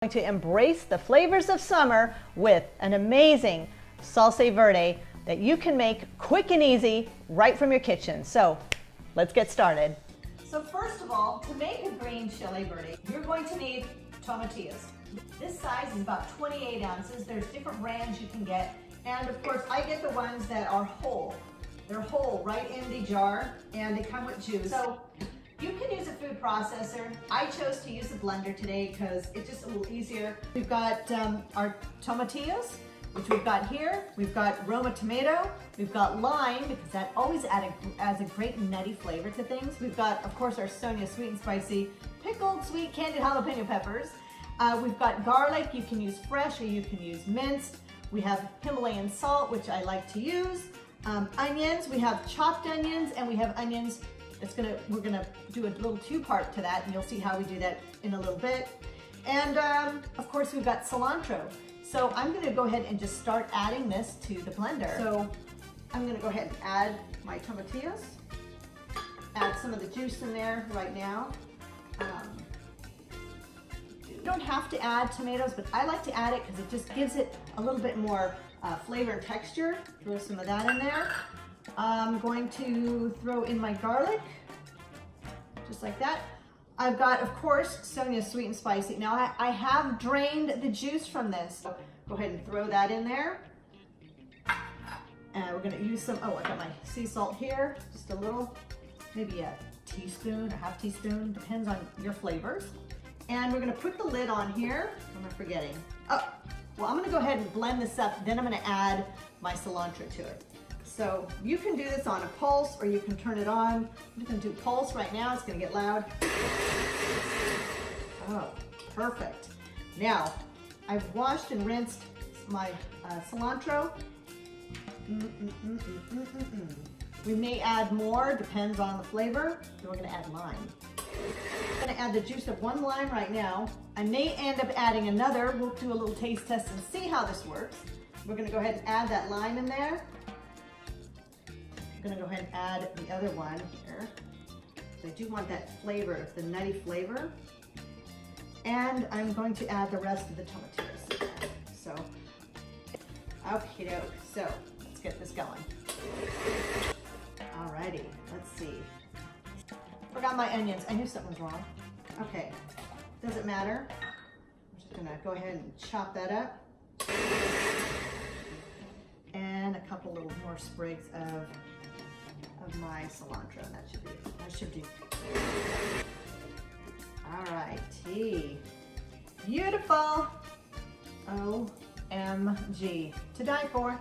Going to embrace the flavors of summer with an amazing Salsa Verde that you can make quick and easy right from your kitchen. So let's get started. So first of all, to make a green chili verde, you're going to need tomatillos. This size is about 28 ounces. There's different brands you can get. And of course, I get the ones that are whole. They're whole right in the jar and they come with juice. So you can use a food processor. I chose to use a blender today because it's just a little easier. We've got our tomatillos, which we've got here. We've got Roma tomato. We've got lime, because that always adds a great nutty flavor to things. We've got, of course, our Sonya Sweet and Spicy Pickled Sweet Candied Jalapeno peppers. We've got garlic. You can use fresh or you can use minced. We have Himalayan salt, which I like to use. Onions. We have chopped onions, and we have onions. We're gonna do a little two-part to that, and you'll see how we do that in a little bit. And of course, we've got cilantro. So I'm gonna go ahead and just start adding this to the blender. So I'm gonna go ahead and add my tomatillos, add some of the juice in there right now. You don't have to add tomatoes, but I like to add it because it just gives it a little bit more flavor and texture. Throw some of that in there. I'm going to throw in my garlic, just like that. I've got, of course, Sonya Sweet and Spicy. Now I have drained the juice from this. So go ahead and throw that in there. And we're gonna use some, I got my sea salt here, just a little, maybe a teaspoon, a half teaspoon, depends on your flavors. And we're gonna put the lid on here. What am I forgetting? Oh, well, I'm gonna go ahead and blend this up, then I'm gonna add my cilantro to it. So you can do this on a pulse or you can turn it on. I'm gonna do pulse right now, it's gonna get loud. Oh, perfect. Now, I've washed and rinsed my cilantro. We may add more, depends on the flavor. Then we're gonna add lime. I'm gonna add the juice of one lime right now. I may end up adding another. We'll do a little taste test and see how this works. We're gonna go ahead and add that lime in there. I'm gonna go ahead and add the other one here. I do want that flavor, the nutty flavor. And I'm going to add the rest of the tomatillos. So, okie doke. So, let's get this going. Alrighty, let's see. Forgot my onions. I knew something was wrong. Okay, doesn't matter. I'm just gonna go ahead and chop that up. And a couple little more sprigs of my cilantro, and that should do. All righty, beautiful. OMG, to die for,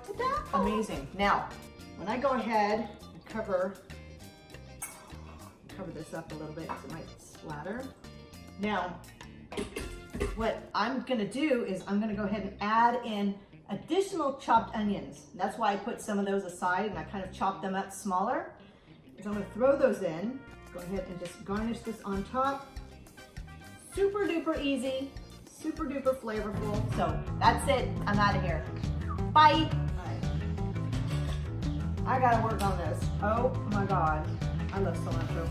amazing. Now, when I go ahead and cover this up a little bit because it might splatter. Now, what I'm gonna do is I'm gonna go ahead and add in additional chopped onions. That's why I put some of those aside and I kind of chopped them up smaller. So I'm gonna throw those in. Go ahead and just garnish this on top. Super duper easy, super duper flavorful. So that's it, I'm out of here. Bye. I gotta work on this. Oh my God, I love cilantro.